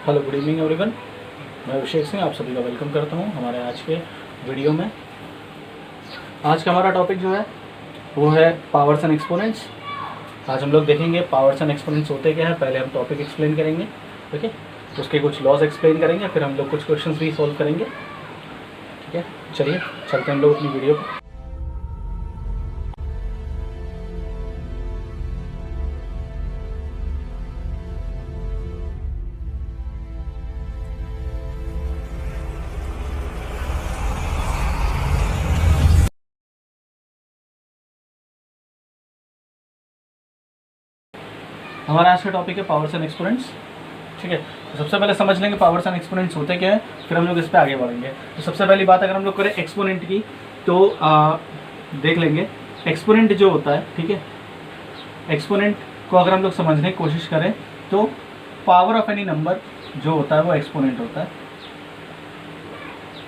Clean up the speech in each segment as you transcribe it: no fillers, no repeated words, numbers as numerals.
Hello, good evening everyone. मैं अभिषेक सिंह आप सभी का वेलकम करता हूं हमारे आज के वीडियो में। आज का हमारा टॉपिक जो है वो है पावर्स एंड एक्सपोनेंट्स। आज हम लोग देखेंगे पावर्स एंड एक्सपोनेंट्स होते क्या है। पहले हम टॉपिक एक्सप्लेन करेंगे, ठीक है, उसके कुछ लॉज एक्सप्लेन करेंगे, फिर हम लोग कुछ क्वेश्चंस भी सॉल्व करेंगे, ठीक है। चलिए चलते हैं हम लोग अपनी वीडियो पर। हमारा आज का टॉपिक है पावर्स एंड एक्सपोनेंट्स, ठीक है। तो सबसे पहले समझ लेंगे पावर्स एंड एक्सपोनेंट्स होते क्या है, फिर हम लोग इस पर आगे बढ़ेंगे। तो सबसे पहली बात अगर हम लोग करें एक्सपोनेंट की, तो देख लेंगे एक्सपोनेंट जो होता है, ठीक है। एक्सपोनेंट को अगर हम लोग समझने की कोशिश करें तो पावर ऑफ एनी नंबर जो होता है वो एक्सपोनेंट होता है,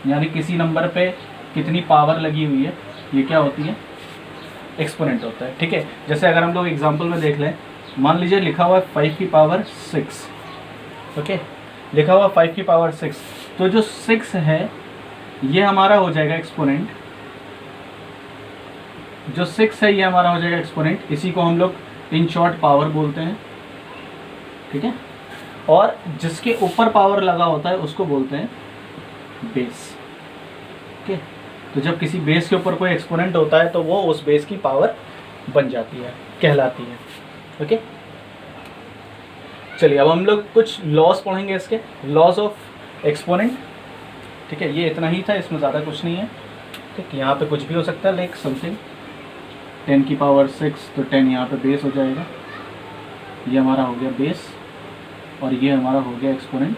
यानी किसी नंबर पे कितनी पावर लगी हुई है ये क्या होती है, एक्सपोनेंट होता है, ठीक है। जैसे अगर हम लोग एग्जाम्पल में देख लें, मान लीजिए लिखा हुआ है 5 की पावर 6, ओके, लिखा हुआ 5 की पावर 6, तो जो 6 है ये हमारा हो जाएगा एक्सपोनेंट। जो 6 है ये हमारा हो जाएगा एक्सपोनेंट, इसी को हम लोग इन शॉर्ट पावर बोलते हैं, ठीक है। और जिसके ऊपर पावर लगा होता है उसको बोलते हैं बेस, ओके। तो जब किसी बेस के ऊपर कोई एक्सपोनेंट होता है तो वो उस बेस की पावर बन जाती है, कहलाती है, ओके। चलिए अब हम लोग कुछ लॉस पढ़ेंगे, इसके लॉस ऑफ एक्सपोनेंट, ठीक है। ये इतना ही था, इसमें ज़्यादा कुछ नहीं है, ठीक। यहाँ पे कुछ भी हो सकता है, लाइक समथिंग 10 की पावर 6, तो 10 यहाँ पे बेस हो जाएगा, ये हमारा हो गया बेस, और ये हमारा हो गया एक्सपोनेंट,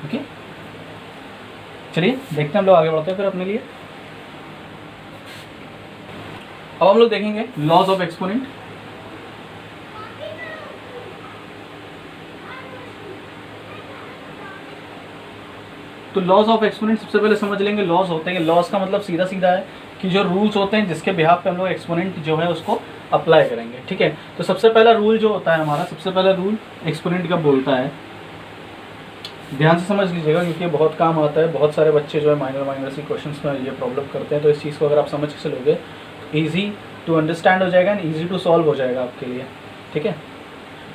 ओके। चलिए देखते हैं हम लोग आगे बढ़ते हैं फिर अपने लिए। अब हम लोग देखेंगे लॉज ऑफ एक्सपोनेंट। तो लॉज ऑफ एक्सपोनेंट सबसे पहले समझ लेंगे लॉज होते हैं। लॉज का मतलब सीधा सीधा है कि जो रूल्स होते हैं जिसके बिहाफ पे हम लोग एक्सपोनेंट जो है उसको अप्लाई करेंगे, ठीक है। तो सबसे पहला रूल जो होता है हमारा, सबसे पहला रूल एक्सपोनेंट का बोलता है, ध्यान से समझ लीजिएगा क्योंकि ये बहुत काम आता है। बहुत सारे बच्चे जो है माइनर सी क्वेश्चंस में ये प्रॉब्लम करते हैं, तो इस चीज़ को अगर आप समझ के चलोगे तो ईजी टू अंडरस्टैंड हो जाएगा एंड ईजी टू सॉल्व हो जाएगा आपके लिए, ठीक है।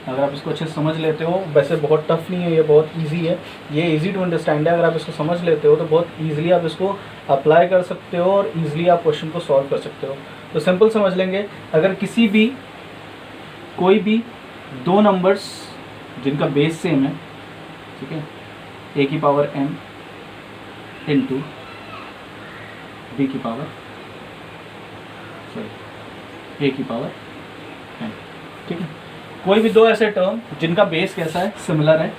अगर आप इसको अच्छे से समझ लेते हो, वैसे बहुत टफ नहीं है, ये बहुत इजी है, ये इजी टू अंडरस्टैंड है। अगर आप इसको समझ लेते हो तो बहुत ईजिली आप इसको अप्लाई कर सकते हो और ईजिली आप क्वेश्चन को सॉल्व कर सकते हो। तो सिंपल समझ लेंगे, अगर किसी भी कोई भी दो नंबर्स जिनका बेस सेम है, ठीक है, a की पावर m इंटू b की पावर a की पावर n, ठीक है। कोई भी दो ऐसे टर्म जिनका बेस कैसा है, सिमिलर है,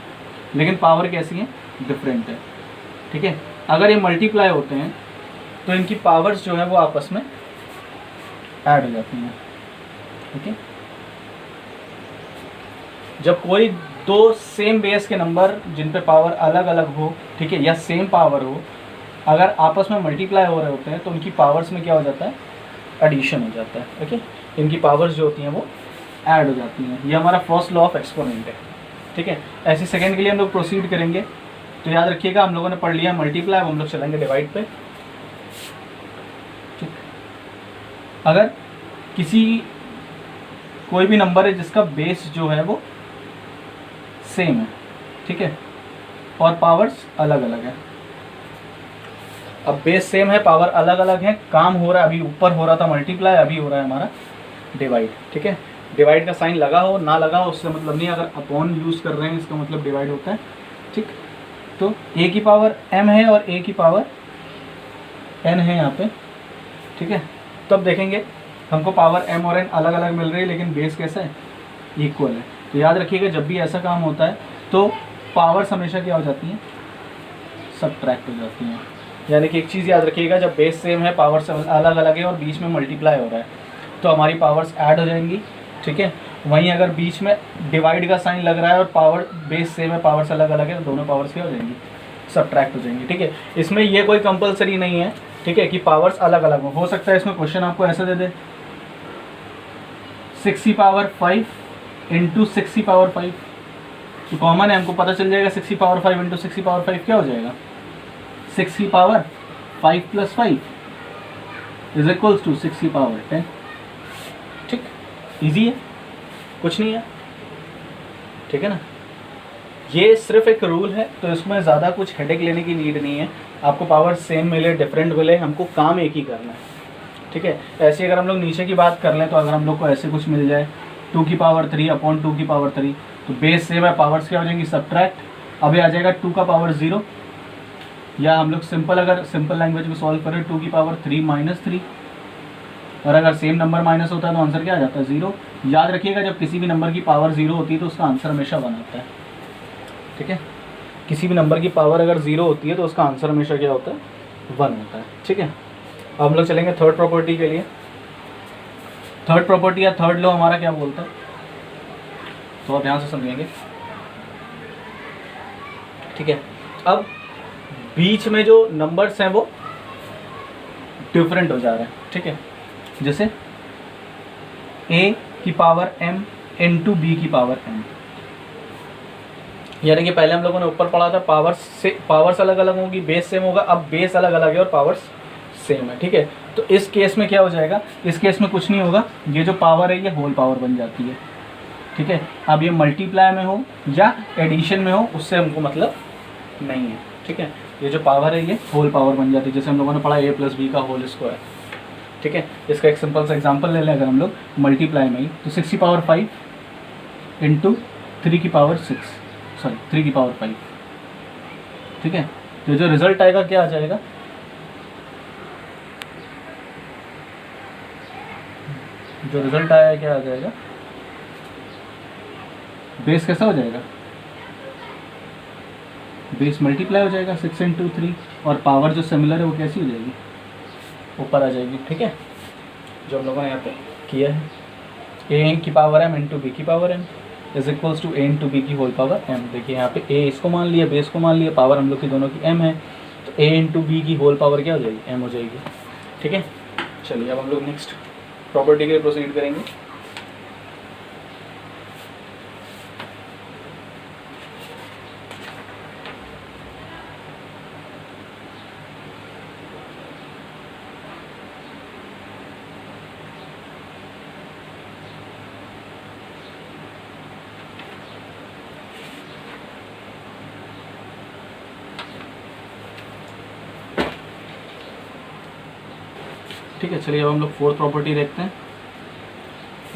लेकिन पावर कैसी है, डिफरेंट है, ठीक है। अगर ये मल्टीप्लाई होते हैं तो इनकी पावर्स जो है वो आपस में ऐड हो जाती हैं, ठीक है। जब कोई दो सेम बेस के नंबर जिन पे पावर अलग अलग हो, ठीक है, या सेम पावर हो, अगर आपस में मल्टीप्लाई हो रहे होते हैं तो उनकी पावर्स में क्या हो जाता है, एडिशन हो जाता है, ओके। इनकी पावर्स जो होती हैं वो ऐड हो जाती हैं। ये हमारा फर्स्ट लॉ ऑफ एक्सपोनेंट है, ठीक है। ऐसे सेकेंड के लिए हम लोग प्रोसीड करेंगे, तो याद रखिएगा हम लोगों ने पढ़ लिया मल्टीप्लाई, अब हम लोग चलेंगे डिवाइड पे, ठीक। अगर किसी कोई भी नंबर है जिसका बेस जो है वो सेम है, ठीक है, और पावर्स अलग अलग है। अब बेस सेम है, पावर अलग अलग है, काम हो रहा है, अभी ऊपर हो रहा था मल्टीप्लाई, अभी हो रहा है हमारा डिवाइड, ठीक है। डिवाइड का साइन लगा हो ना लगा हो उससे मतलब नहीं, अगर अपॉन यूज़ कर रहे हैं इसका मतलब डिवाइड होता है, ठीक। तो a की पावर m है और a की पावर n है यहाँ पे, ठीक है। तब देखेंगे हमको पावर m और n अलग अलग मिल रही है, लेकिन बेस कैसा है, इक्वल है। तो याद रखिएगा जब भी ऐसा काम होता है तो पावर्स हमेशा क्या हो जाती हैं, सबट्रैक्ट हो जाती हैं। यानी कि एक चीज़ याद रखिएगा, जब बेस सेम है, पावर्स अलग अलग है और बीच में मल्टीप्लाई हो रहा है तो हमारी पावर्स ऐड हो जाएंगी, ठीक है। वहीं अगर बीच में डिवाइड का साइन लग रहा है और पावर बेस सेम है, पावर्स अलग अलग है, तो दोनों पावर्स क्या हो जाएंगी, सबट्रैक्ट हो जाएंगी, ठीक है। इसमें ये कोई कंपलसरी नहीं है, ठीक है, कि पावर्स अलग अलग हो सकता है इसमें क्वेश्चन आपको ऐसे दे दे 6 की पावर 5 इंटू 6 की पावर 5, तो कॉमन है, हमको पता चल जाएगा 6 की पावर 5 इंटू 6 की पावर 5 क्या हो जाएगा, 6 की power 5 plus 5 is equals to 6 की पावर 10। ठीक, इजी है, कुछ नहीं है, ठीक है ना। ये सिर्फ एक रूल है, तो इसमें ज़्यादा कुछ हेडेक लेने की नीड नहीं है। आपको पावर सेम मिले डिफरेंट मिले, हमको काम एक ही करना है, ठीक है। ऐसे अगर हम लोग नीचे की बात कर लें, तो अगर हम लोग को ऐसे कुछ मिल जाए 2 की पावर 3 अपॉन 2 की पावर 3, तो बेस सेम है, पावर्स क्या हो जाएंगी सब्ट्रैक्ट, अभी आ जाएगा 2 का पावर 0, या हम लोग सिंपल अगर सिंपल लैंग्वेज में सॉल्व करें 2 की पावर 3 माइनस 3, और अगर सेम नंबर माइनस होता है तो आंसर क्या आ जाता है 0। याद रखिएगा जब किसी भी नंबर की पावर 0 होती है तो उसका आंसर हमेशा 1 आता है, ठीक है। किसी भी नंबर की पावर अगर 0 होती है तो उसका आंसर हमेशा क्या होता है 1 होता है, ठीक है। अब हम लोग चलेंगे थर्ड प्रॉपर्टी के लिए। थर्ड प्रॉपर्टी या थर्ड लॉ हमारा क्या बोलता है, तो आप ध्यान से समझेंगे, ठीक है। अब बीच में जो नंबर्स हैं वो डिफरेंट हो जा रहे हैं, ठीक है। जैसे a की पावर m इंटू बी की पावर m, यानी कि पहले हम लोगों ने ऊपर पढ़ा था पावर्स अलग अलग होंगी, बेस सेम होगा, अब बेस अलग अलग है और पावर्स सेम है, ठीक है। तो इस केस में क्या हो जाएगा, इस केस में कुछ नहीं होगा, ये जो पावर है ये होल पावर बन जाती है, ठीक है। अब ये मल्टीप्लाई में हो या एडिशन में हो उससे हमको मतलब नहीं है, ठीक है। ये जो पावर है ये होल पावर बन जाती है, जैसे हम लोगों ने पढ़ा a प्लस बी का होल स्क्वायर, ठीक है। इसका एक सिंपल सा एग्जांपल ले लें अगर हम लोग मल्टीप्लाई में ही, तो 6 की पावर 5 इंटू 3 की पावर 5, ठीक है। तो जो रिजल्ट आएगा क्या आ जाएगा, जो रिजल्ट आया क्या आ जाएगा, बेस कैसा हो जाएगा, बेस मल्टीप्लाई हो जाएगा 6 इंटू 3, और पावर जो सिमिलर है वो कैसी हो जाएगी, ऊपर आ जाएगी, ठीक है। जो हम लोगों ने यहाँ पे किया है a की पावर m इंटू बी की power m is equals to a into b की होल पावर m। देखिए यहाँ पे a इसको मान लिया, बेस को मान लिया, पावर हम लोग की दोनों की m है, तो a इंटू बी की होल पावर क्या हो जाएगी, m हो जाएगी, ठीक है। चलिए अब हम लोग नेक्स्ट प्रॉपर्टी के लिए प्रोसीड करेंगे। ठीक है, चलिए अब हम लोग फोर्थ प्रॉपर्टी देखते हैं।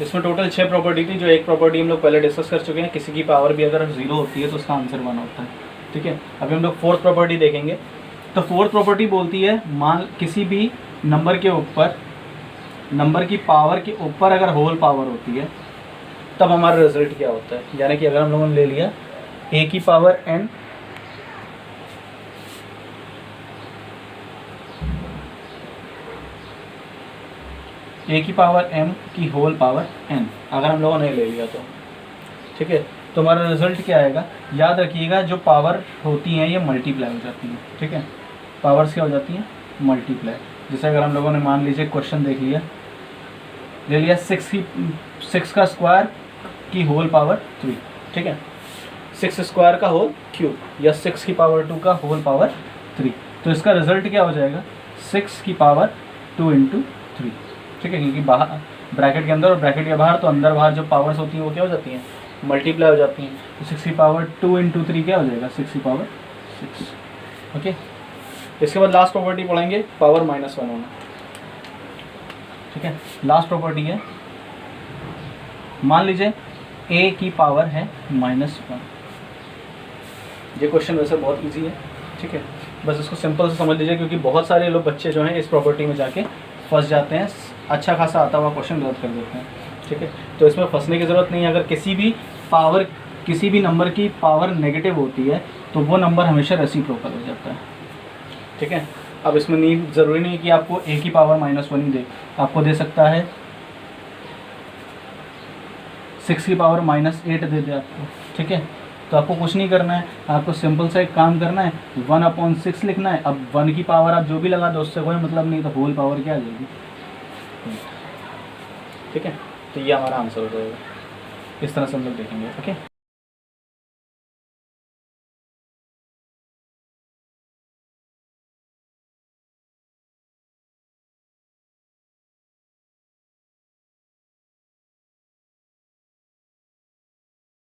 इसमें टोटल 6 प्रॉपर्टी थी, जो एक प्रॉपर्टी हम लोग पहले डिस्कस कर चुके हैं, किसी की पावर भी अगर 0 होती है तो उसका आंसर 1 होता है, ठीक है। अभी हम लोग फोर्थ प्रॉपर्टी देखेंगे। तो फोर्थ प्रॉपर्टी बोलती है, मान किसी भी नंबर के ऊपर, नंबर की पावर के ऊपर अगर होल पावर होती है तब हमारा रिजल्ट क्या होता है। यानी कि अगर हम लोगों ने ले लिया a की पावर n a की पावर m की होल पावर n, अगर हम लोगों ने ले लिया तो, ठीक है। तो हमारा रिजल्ट क्या आएगा, याद रखिएगा जो पावर होती हैं ये मल्टीप्लाई हो जाती हैं, ठीक है। पावर्स क्या हो जाती हैं, मल्टीप्लाई। जैसे अगर हम लोगों ने मान लीजिए क्वेश्चन देख लिया, ले लिया 6 का स्क्वायर की होल पावर 3, ठीक है। 6 स्क्वायर का होल क्यूब, या 6 की पावर 2 का होल पावर 3, तो इसका रिजल्ट क्या हो जाएगा 6 की पावर 2 इंटू 3, ठीक है। क्योंकि बाहर ब्रैकेट के अंदर और ब्रैकेट के बाहर, तो अंदर बाहर जो पावर्स होती हैं वो क्या हो जाती हैं, मल्टीप्लाई हो जाती हैं। तो 6 की पावर 2 इंटू 3 क्या हो जाएगा 6 की पावर 6, ओके। इसके बाद लास्ट प्रॉपर्टी पढ़ेंगे, पावर -1 होना, ठीक है। लास्ट प्रॉपर्टी है, मान लीजिए a की पावर है -1। ये क्वेश्चन वैसे बहुत इजी है, ठीक है। बस इसको सिंपल से समझ लीजिए, क्योंकि बहुत सारे लोग बच्चे जो हैं इस प्रॉपर्टी में जाके फंस जाते हैं, अच्छा खासा आता हुआ क्वेश्चन गलत कर देते हैं, ठीक है। तो इसमें फंसने की ज़रूरत नहीं है। अगर किसी भी नंबर की पावर नेगेटिव होती है तो वो नंबर हमेशा रेसिप्रोकल हो जाता है, ठीक है। अब इसमें नहीं, ज़रूरी नहीं कि आपको a की पावर -1 ही दे, आपको दे सकता है 6 की पावर -8 दे दे आपको, ठीक है। तो आपको कुछ नहीं करना है, आपको सिंपल सा एक काम करना है, 1/6 लिखना है। अब 1 की पावर आप जो भी लगा दो उससे कोई मतलब नहीं, तो होल पावर क्या आ जाएगी, ठीक है। तो ये हमारा आंसर हो जाएगा, इस तरह से हम लोग देखेंगे। ओके।